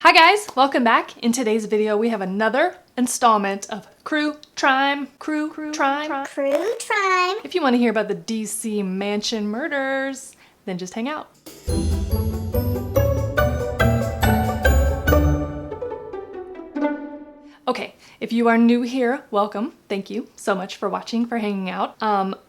Hi guys, welcome back. In today's video we have another installment of Crue Trime. Crue Trime. If you want to hear about the DC mansion murders, then just hang out. Okay, if you are new here, welcome. Thank you so much for watching, for hanging out.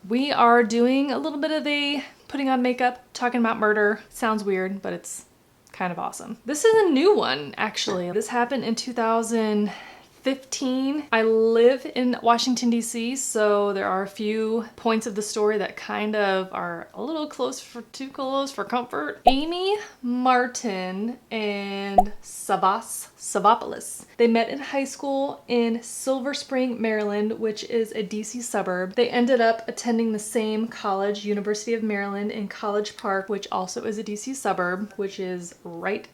We are doing a little bit of a putting on makeup, talking about murder. Sounds weird, but it's kind of awesome. This is a new one, actually. This happened in 2015. I live in Washington, D.C., so there are a few points of the story that kind of are a little too close for comfort. Amy Martin and Savopoulos. They met in high school in Silver Spring, Maryland, which is a DC suburb. They ended up attending the same college, University of Maryland in College Park, which also is a DC suburb, which is right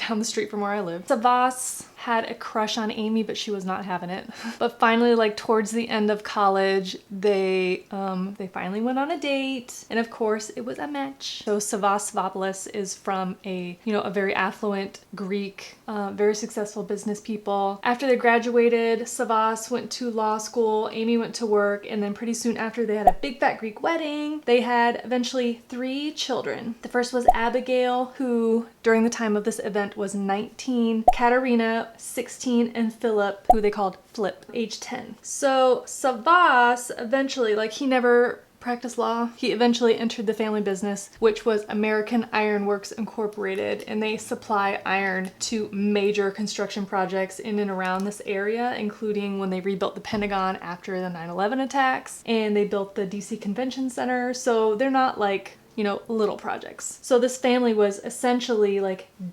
down the street from where I live. Savas had a crush on Amy, but she was not having it. But finally, like towards the end of college, they finally went on a date, and of course it was a match. So Savopoulos is from a very affluent Greek, very successful business people. After they graduated, Savas went to law school, Amy went to work, and then pretty soon after they had a big fat Greek wedding. They had eventually 3 children. The first was Abigail, who during the time of this event was 19, Katerina 16, and Philip, who they called Flip, age 10. So Savas eventually, he never practiced law. He eventually entered the family business, which was American Iron Works Incorporated, and they supply iron to major construction projects in and around this area, including when they rebuilt the Pentagon after the 9/11 attacks, and they built the DC Convention Center. So they're not little projects. So this family was essentially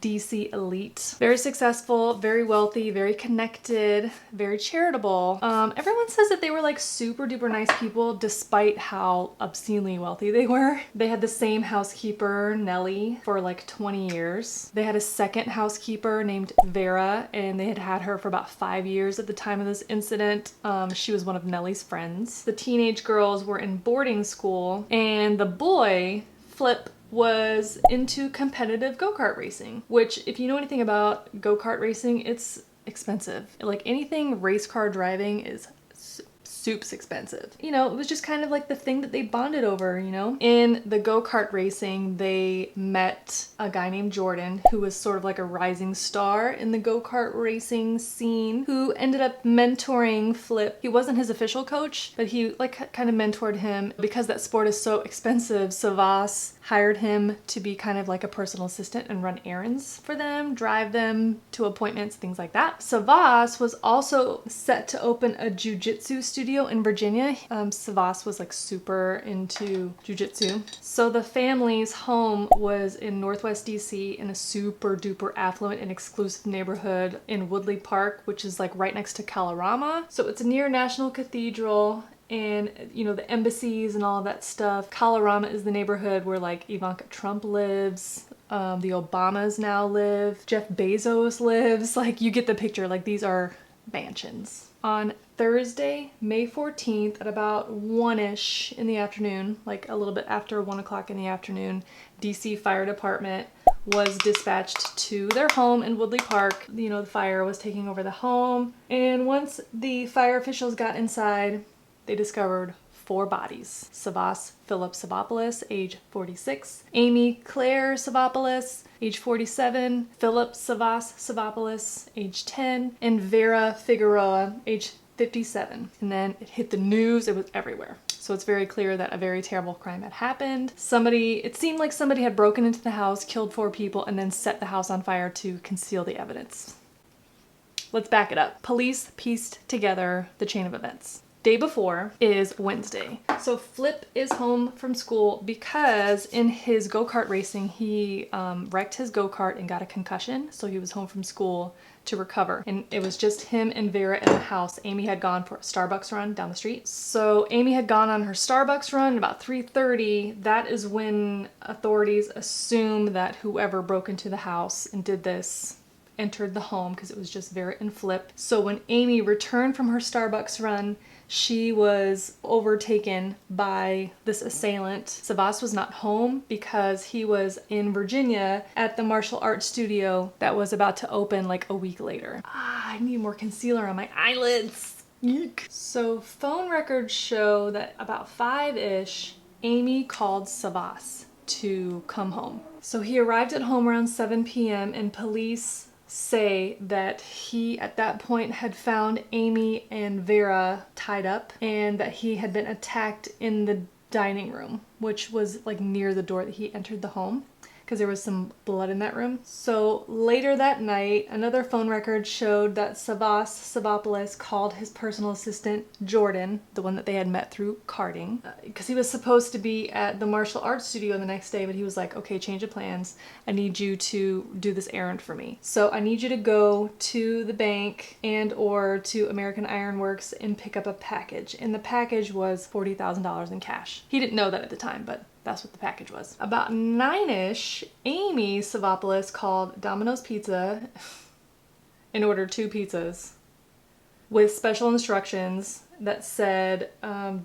DC elite. Very successful, very wealthy, very connected, very charitable. Everyone says that they were super duper nice people despite how obscenely wealthy they were. They had the same housekeeper, Nellie, for 20 years. They had a second housekeeper named Vera, and they had had her for about 5 years at the time of this incident. She was one of Nellie's friends. The teenage girls were in boarding school, and the boy, Flip, was into competitive go-kart racing, which if you know anything about go-kart racing, it's expensive. Anything race car driving is soup's expensive. It was just kind of the thing that they bonded over, In the go-kart racing, they met a guy named Jordan, who was sort of a rising star in the go-kart racing scene, who ended up mentoring Flip. He wasn't his official coach, but he kind of mentored him. Because that sport is so expensive, Savas hired him to be kind of a personal assistant and run errands for them, drive them to appointments, things like that. Savas was also set to open a jiu-jitsu studio in Virginia. Savas was super into jiu-jitsu. So the family's home was in Northwest DC in a super duper affluent and exclusive neighborhood in Woodley Park, which is right next to Kalorama. So it's near National Cathedral and the embassies and all of that stuff. Kalorama is the neighborhood where Ivanka Trump lives, the Obamas now live, Jeff Bezos lives. You get the picture. These are mansions. On Thursday, May 14th at about 1-ish in the afternoon, a little bit after 1 o'clock in the afternoon, DC Fire Department was dispatched to their home in Woodley Park. The fire was taking over the home, and once the fire officials got inside, they discovered 4 bodies. Savas Philip Savopoulos, age 46, Amy Claire Savopoulos, age 47, Philip Savas Savopoulos, age 10, and Vera Figueroa, age 57. And then it hit the news, it was everywhere. So it's very clear that a very terrible crime had happened. It seemed like somebody had broken into the house, killed 4 people, and then set the house on fire to conceal the evidence. Let's back it up. Police pieced together the chain of events. Day before is Wednesday. So Flip is home from school because in his go-kart racing, he wrecked his go-kart and got a concussion. So he was home from school to recover. And it was just him and Vera in the house. Amy had gone for a Starbucks run down the street. So Amy had gone on her Starbucks run about 3:30. That is when authorities assume that whoever broke into the house and did this entered the home, because it was just Vera and Flip. So when Amy returned from her Starbucks run, she was overtaken by this assailant. Savas was not home because he was in Virginia at the martial arts studio that was about to open like a week later. I need more concealer on my eyelids. Eek. So phone records show that about 5-ish, Amy called Savas to come home. So he arrived at home around 7 p.m. and police say that he at that point had found Amy and Vera tied up and that he had been attacked in the dining room, which was like near the door that he entered the home, because there was some blood in that room. So later that night, another phone record showed that Savopoulos called his personal assistant, Jordan, the one that they had met through karting, because he was supposed to be at the martial arts studio the next day, but he was like, okay, change of plans. I need you to do this errand for me. So I need you to go to the bank and or to American Iron Works and pick up a package. And the package was $40,000 in cash. He didn't know that at the time, but that's what the package was. About 9-ish, Amy Savopoulos called Domino's Pizza and ordered 2 pizzas with special instructions that said,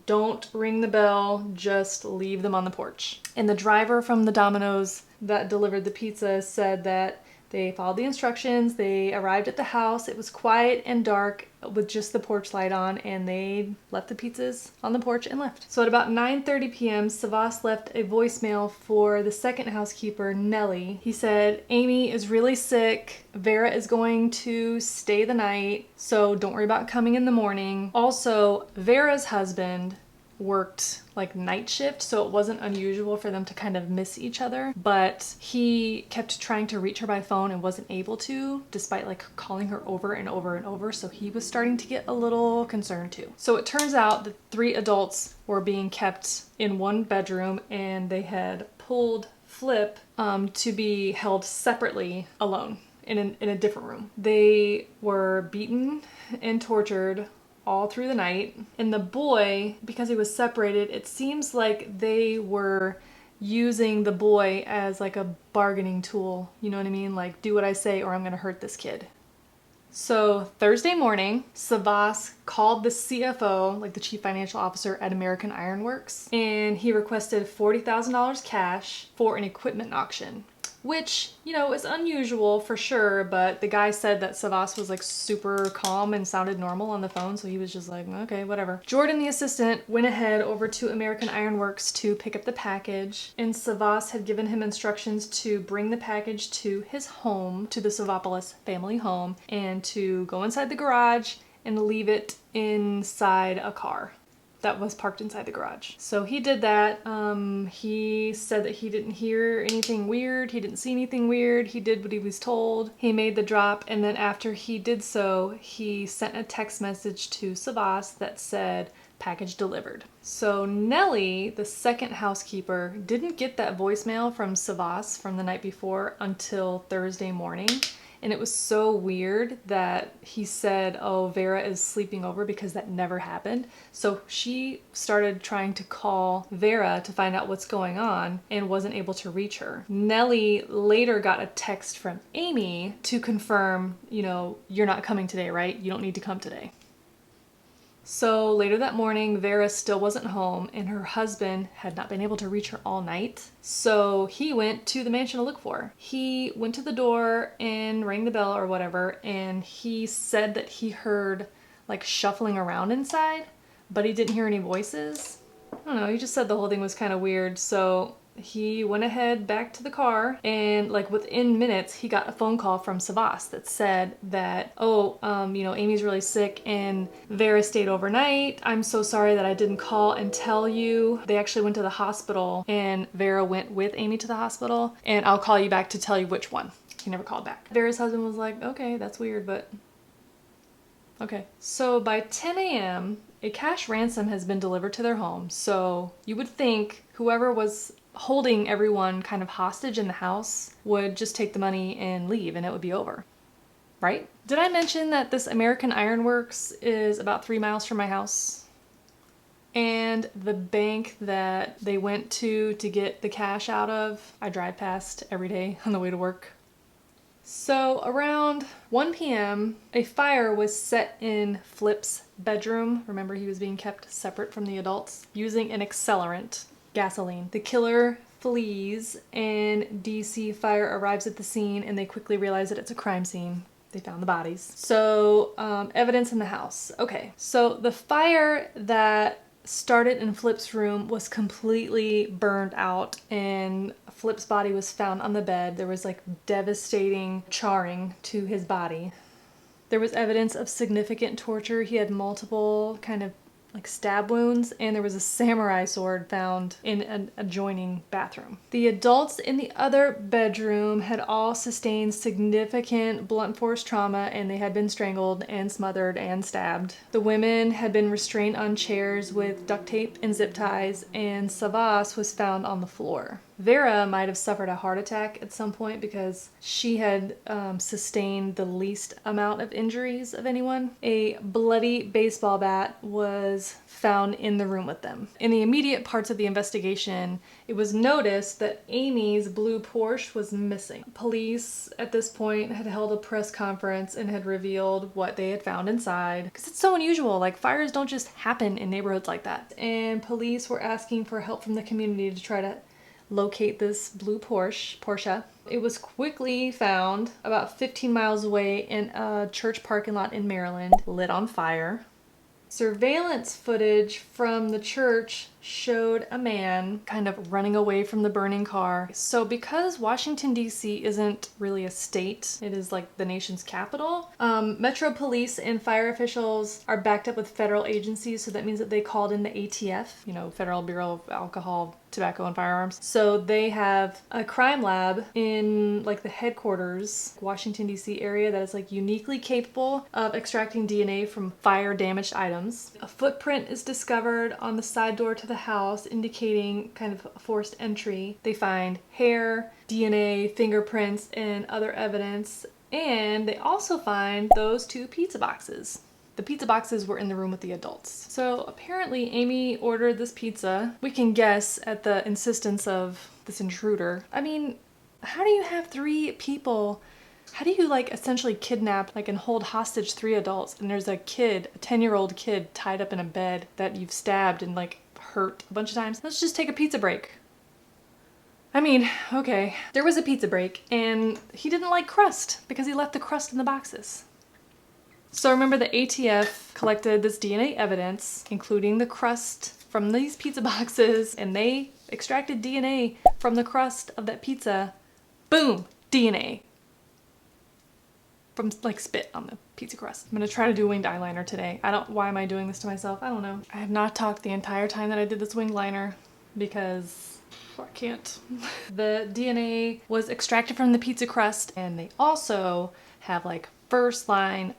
don't ring the bell, just leave them on the porch. And the driver from the Domino's that delivered the pizza said that they followed the instructions, they arrived at the house, it was quiet and dark with just the porch light on, and they left the pizzas on the porch and left. So at about 9:30 p.m., Savas left a voicemail for the second housekeeper, Nellie. He said, Amy is really sick, Vera is going to stay the night, so don't worry about coming in the morning. Also, Vera's husband worked like night shift, so it wasn't unusual for them to kind of miss each other, but he kept trying to reach her by phone and wasn't able to, despite like calling her over and over and over, so he was starting to get a little concerned too. So it turns out that 3 adults were being kept in one bedroom, and they had pulled Flip to be held separately alone in a different room. They were beaten and tortured all through the night. And the boy, because he was separated, it seems like they were using the boy as like a bargaining tool. You know what I mean? Like, do what I say or I'm gonna hurt this kid. So Thursday morning, Savas called the CFO, like the chief financial officer at American Iron Works, and he requested $40,000 cash for an equipment auction. Which, you know, is unusual for sure, but the guy said that Savas was like super calm and sounded normal on the phone, so he was just like, okay, whatever. Jordan, the assistant, went ahead over to American Iron Works to pick up the package, and Savas had given him instructions to bring the package to his home, to the Savopoulos family home, and to go inside the garage and leave it inside a car that was parked inside the garage. So he did that. He said that he didn't hear anything weird. He didn't see anything weird. He did what he was told. He made the drop, and then after he did so, he sent a text message to Savas that said, package delivered. So Nellie, the second housekeeper, didn't get that voicemail from Savas from the night before until Thursday morning. And it was so weird that he said, oh, Vera is sleeping over, because that never happened. So she started trying to call Vera to find out what's going on and wasn't able to reach her. Nellie later got a text from Amy to confirm, you know, you're not coming today, right? You don't need to come today. So later that morning, Vera still wasn't home, and her husband had not been able to reach her all night. So he went to the mansion to look for her. He went to the door and rang the bell or whatever, and he said that he heard like shuffling around inside, but he didn't hear any voices. I don't know, he just said the whole thing was kind of weird. So he went ahead back to the car, and like within minutes he got a phone call from Savas that said that, oh, you know, Amy's really sick and Vera stayed overnight. I'm so sorry that I didn't call and tell you. They actually went to the hospital, and Vera went with Amy to the hospital, and I'll call you back to tell you which one. He never called back. Vera's husband was like, okay, that's weird, but okay. So by 10 a.m., a cash ransom has been delivered to their home. So you would think whoever was holding everyone kind of hostage in the house would just take the money and leave, and it would be over, right? Did I mention that this American Iron Works is about 3 miles from my house? And the bank that they went to get the cash out of, I drive past every day on the way to work. So around 1 p.m., a fire was set in Flip's bedroom. Remember, he was being kept separate from the adults using an accelerant, gasoline. The killer flees and DC Fire arrives at the scene and they quickly realize that it's a crime scene. They found the bodies. So evidence in the house. Okay, so the fire that started in Flip's room was completely burned out and Flip's body was found on the bed. There was like devastating charring to his body. There was evidence of significant torture. He had multiple kind of like stab wounds, and there was a samurai sword found in an adjoining bathroom. The adults in the other bedroom had all sustained significant blunt force trauma, and they had been strangled and smothered and stabbed. The women had been restrained on chairs with duct tape and zip ties, and Savas was found on the floor. Vera might have suffered a heart attack at some point because she had sustained the least amount of injuries of anyone. A bloody baseball bat was found in the room with them. In the immediate parts of the investigation, it was noticed that Amy's blue Porsche was missing. Police at this point had held a press conference and had revealed what they had found inside. Because it's so unusual, like fires don't just happen in neighborhoods like that. And police were asking for help from the community to try to locate this blue Porsche. It was quickly found about 15 miles away in a church parking lot in Maryland, lit on fire. Surveillance footage from the church showed a man kind of running away from the burning car. So because Washington, D.C. isn't really a state, it is like the nation's capital, Metro Police and fire officials are backed up with federal agencies, so that means that they called in the ATF, you know, Federal Bureau of Alcohol, Tobacco, and Firearms. So they have a crime lab in like the headquarters, Washington, D.C. area that is like uniquely capable of extracting DNA from fire damaged items. A footprint is discovered on the side door to the house, indicating kind of forced entry. They find hair, DNA, fingerprints, and other evidence. And they also find those 2 pizza boxes. The pizza boxes were in the room with the adults. So apparently Amy ordered this pizza. We can guess at the insistence of this intruder. I mean, how do you have 3 people? How do you like essentially kidnap like and hold hostage 3 adults and there's a kid, a 10-year-old kid tied up in a bed that you've stabbed and like hurt a bunch of times? Let's just take a pizza break. I mean, okay. There was a pizza break and he didn't like crust because he left the crust in the boxes. So remember the ATF collected this DNA evidence, including the crust from these pizza boxes, and they extracted DNA from the crust of that pizza. Boom! DNA. From like spit on the pizza crust. I'm gonna try to do winged eyeliner today. Why am I doing this to myself? I don't know. I have not talked the entire time that I did this winged liner because I can't. The DNA was extracted from the pizza crust, and they also have like first line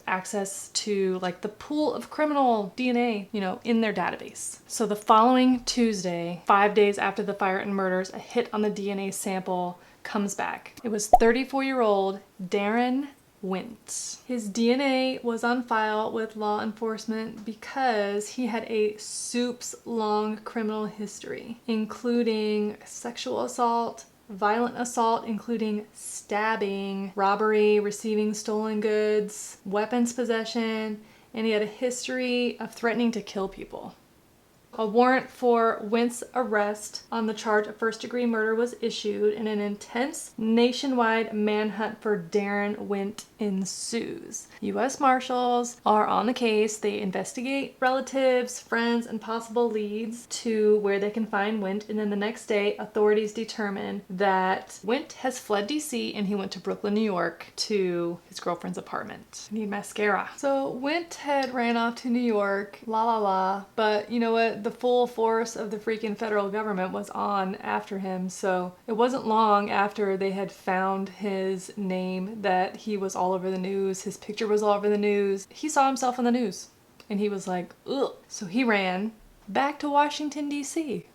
access to like the pool of criminal DNA, you know, in their database. So the following Tuesday, 5 days after the fire and murders, a hit on the DNA sample comes back. It was 34-year-old Daron Wint. His DNA was on file with law enforcement because he had a soups-long criminal history, including sexual assault, violent assault, including stabbing, robbery, receiving stolen goods, weapons possession, and he had a history of threatening to kill people. A warrant for Wint's arrest on the charge of first-degree murder was issued, and an intense nationwide manhunt for Daron Wint ensues. U.S. Marshals are on the case. They investigate relatives, friends, and possible leads to where they can find Wint, and then the next day, authorities determine that Wint has fled D.C. and he went to Brooklyn, New York to his girlfriend's apartment. I need mascara. So Wint had ran off to New York, but you know what? The full force of the freaking federal government was on after him, so it wasn't long after they had found his name that he was all over the news. His picture was all over the news. He saw himself on the news and he was like, ugh. So he ran back to Washington, D.C.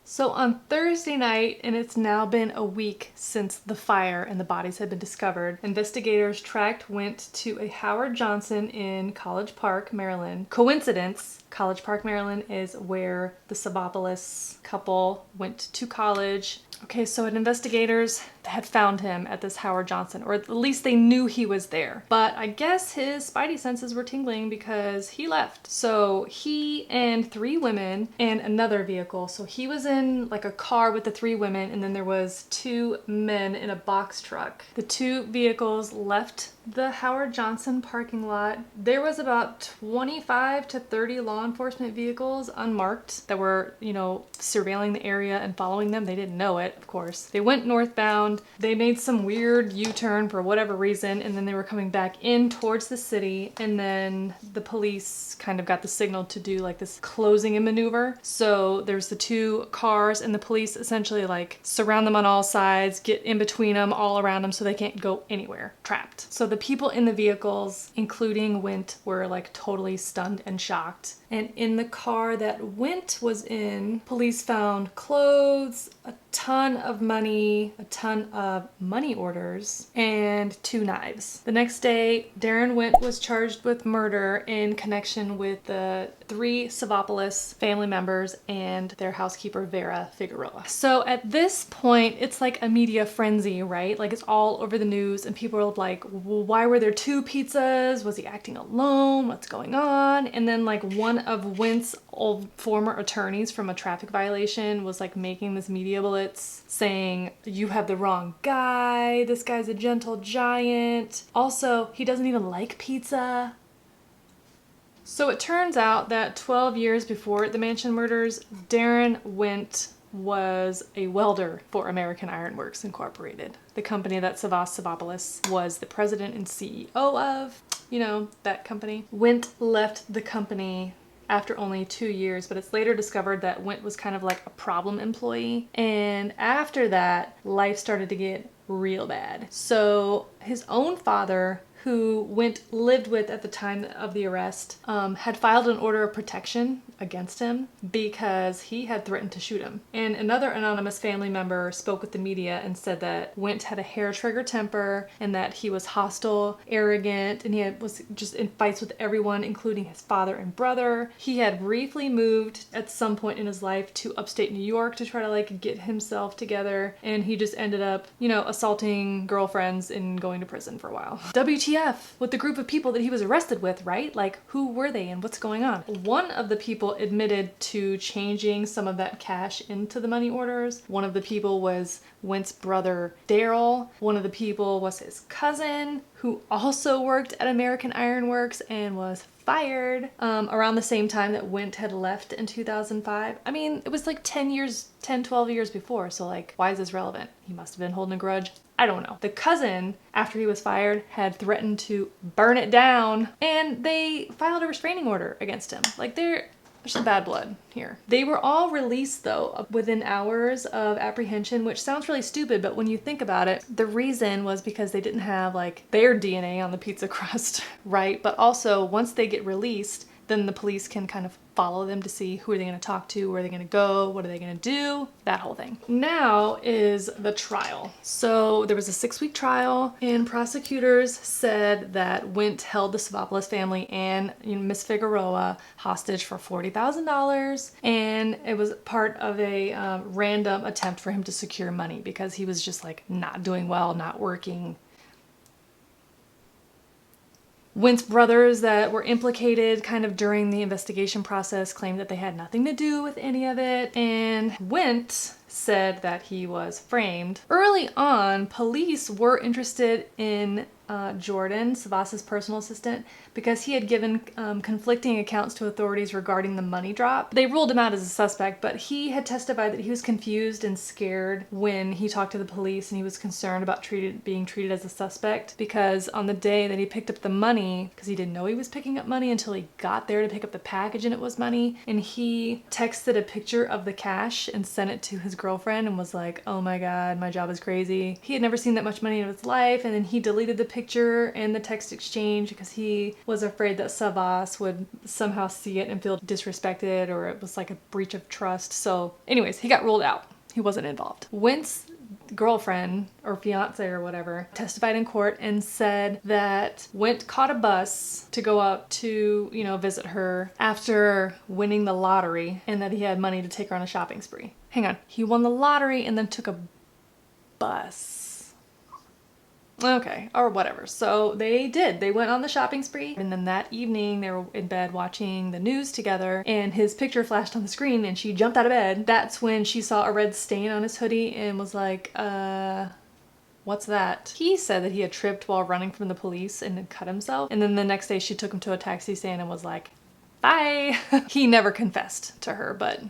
So on Thursday night, and it's now been a week since the fire and the bodies had been discovered, investigators tracked Wint to a Howard Johnson in College Park, Maryland. Coincidence, College Park, Maryland is where the Savopoulos couple went to college. Okay, so investigators had found him at this Howard Johnson, or at least they knew he was there. But I guess his spidey senses were tingling because he left. So he and 3 women and another vehicle. So he was in like a car with the 3 women, and then there was 2 men in a box truck. The 2 vehicles left the Howard Johnson parking lot. There was about 25 to 30 law enforcement vehicles unmarked that were, you know, surveilling the area and following them. They didn't know it, of course. They went northbound. They made some weird U-turn for whatever reason, and then they were coming back in towards the city, and then the police kind of got the signal to do like this closing in maneuver. So there's the 2 cars, and the police essentially like surround them on all sides, get in between them, all around them, so they can't go anywhere, trapped. So the people in the vehicles, including Wint, were like totally stunned and shocked. And in the car that Wint was in, police found clothes, a ton of money, a ton of money orders, and 2 knives. The next day, Daron Wint was charged with murder in connection with the 3 Savopoulos family members and their housekeeper, Vera Figueroa. So at this point, it's like a media frenzy, right? Like it's all over the news, and people are like, well, why were there 2 pizzas? Was he acting alone? What's going on? And then like one of Wint's old former attorneys from a traffic violation was like making this media blitz saying, you have the wrong guy. This guy's a gentle giant. Also, he doesn't even like pizza. So it turns out that 12 years before the Mansion murders, Daron Wint was a welder for American Iron Works Incorporated, the company that Savopoulos was the president and CEO of. You know, that company. Wint left the company after only 2 years, but it's later discovered that Wint was kind of like a problem employee. And after that, life started to get real bad. So his own father, who Wint lived with at the time of the arrest, had filed an order of protection against him because he had threatened to shoot him. And another anonymous family member spoke with the media and said that Wint had a hair-trigger temper and that he was hostile, arrogant, and was just in fights with everyone, including his father and brother. He had briefly moved at some point in his life to upstate New York to try to like get himself together, and he just ended up, you know, assaulting girlfriends and going to prison for a while. WTF with the group of people that he was arrested with, right? Like, who were they and what's going on? One of the people admitted to changing some of that cash into the money orders. One of the people was Wint's brother, Daryl. One of the people was his cousin, who also worked at American Iron Works and was fired around the same time that Wint had left in 2005. I mean, it was like 12 years before, so like, why is this relevant? He must have been holding a grudge. I don't know. The cousin, after he was fired, had threatened to burn it down, and they filed a restraining order against him. Like, there's some bad blood here. They were all released though within hours of apprehension, which sounds really stupid, but when you think about it, the reason was because they didn't have like their DNA on the pizza crust, right? But also once they get released, then the police can kind of follow them to see who are they going to talk to, where are they going to go, what are they going to do, that whole thing. Now is the trial. So there was a 6-week trial, and prosecutors said that Wint held the Savopoulos family and Miss Figueroa hostage for $40,000, and it was part of a random attempt for him to secure money because he was just like not doing well, not working. Wint's brothers that were implicated kind of during the investigation process claimed that they had nothing to do with any of it, and Wint said that he was framed. Early on, police were interested in Jordan, Savas's personal assistant, because he had given conflicting accounts to authorities regarding the money drop. They ruled him out as a suspect, but he had testified that he was confused and scared when he talked to the police, and he was concerned about being treated as a suspect because on the day that he picked up the money, because he didn't know he was picking up money until he got there to pick up the package and it was money, and he texted a picture of the cash and sent it to his girlfriend and was like, oh my god, my job is crazy. He had never seen that much money in his life, and then he deleted the picture and the text exchange because he was afraid that Savas would somehow see it and feel disrespected, or it was like a breach of trust. So anyways, he got ruled out. He wasn't involved. Wint's girlfriend or fiance or whatever testified in court and said that Wint caught a bus to go up to, visit her after winning the lottery, and that he had money to take her on a shopping spree. hang on. He won the lottery and then took a bus. Okay, or whatever. So they did. They went on the shopping spree. And then that evening they were in bed watching the news together and his picture flashed on the screen and she jumped out of bed. That's when she saw a red stain on his hoodie and was like, what's that? He said that he had tripped while running from the police and had cut himself. And then the next day she took him to a taxi stand and was like, bye. He never confessed to her, but...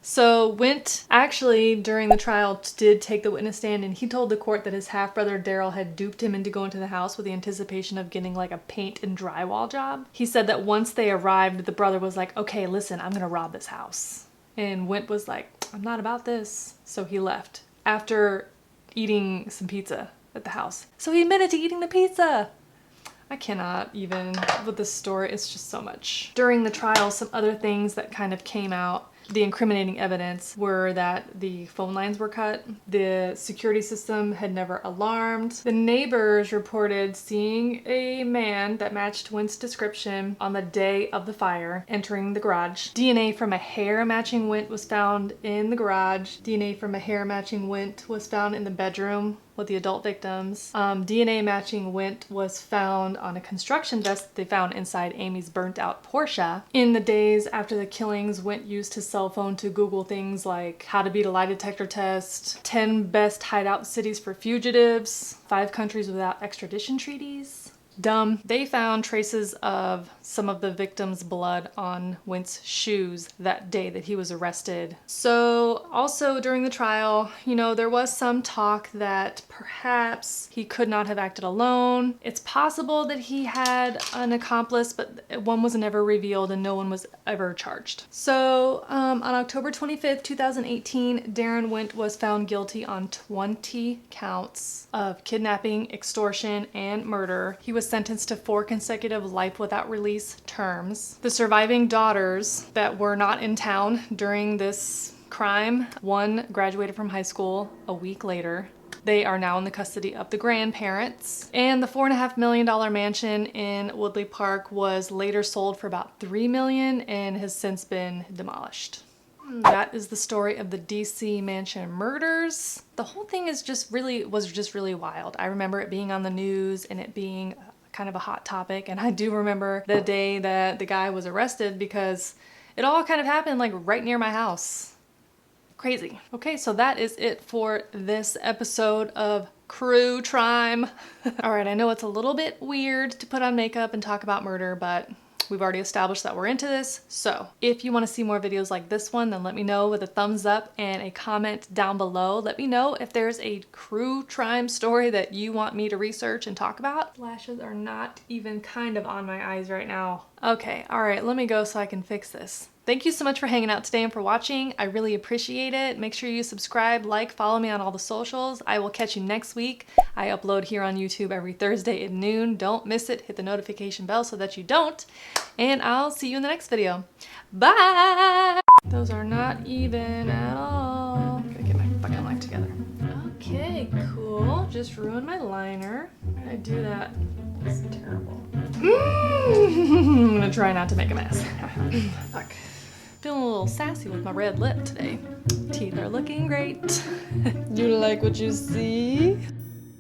So Wint actually during the trial did take the witness stand and he told the court that his half-brother Daryl had duped him into going to the house with the anticipation of getting like a paint and drywall job. He said that once they arrived, the brother was like, okay, listen, I'm gonna rob this house. And Wint was like, I'm not about this. So he left after eating some pizza at the house. So he admitted to eating the pizza. I cannot even with this story. It's just so much. During the trial, some other things that kind of came out. The incriminating evidence were that the phone lines were cut, the security system had never alarmed, the neighbors reported seeing a man that matched Wint's description on the day of the fire entering the garage. DNA from a hair matching Wint was found in the garage. DNA from a hair matching Wint was found in the bedroom with the adult victims. DNA matching Wint was found on a construction vest they found inside Amy's burnt out Porsche. In the days after the killings, Wint used his cell phone to Google things like how to beat a lie detector test, 10 best hideout cities for fugitives, 5 countries without extradition treaties. Dumb. They found traces of some of the victims' blood on Wint's shoes that day that he was arrested. So also during the trial, you know, there was some talk that perhaps he could not have acted alone. It's possible that he had an accomplice, but one was never revealed and no one was ever charged. So on October 25th, 2018, Daron Wint was found guilty on 20 counts of kidnapping, extortion, and murder. He was sentenced to 4 consecutive life without release terms. The surviving daughters that were not in town during this crime, one graduated from high school a week later. They are now in the custody of the grandparents. And the $4.5 million mansion in Woodley Park was later sold for about $3 million and has since been demolished. That is the story of the DC Mansion murders. The whole thing was just really wild. I remember it being on the news and it being kind of a hot topic, and I do remember the day that the guy was arrested because it all kind of happened like right near my house. Crazy. Okay, so that is it for this episode of Crue Trime. All right, I know it's a little bit weird to put on makeup and talk about murder, but we've already established that we're into this. So if you want to see more videos like this one, then let me know with a thumbs up and a comment down below. Let me know if there's a Crue Trime story that you want me to research and talk about. Lashes are not even kind of on my eyes right now. Okay, all right, let me go so I can fix this. Thank you so much for hanging out today and for watching. I really appreciate it. Make sure you subscribe, like, follow me on all the socials. I will catch you next week. I upload here on YouTube every Thursday at noon. Don't miss it. Hit the notification bell so that you don't. And I'll see you in the next video. Bye! Those are not even at all. I'm gonna get my fucking life together. Okay, cool. Just ruined my liner. Why did I do that? This is terrible. I'm gonna try not to make a mess. Fuck. Feeling a little sassy with my red lip today. Teeth are looking great. You like what you see?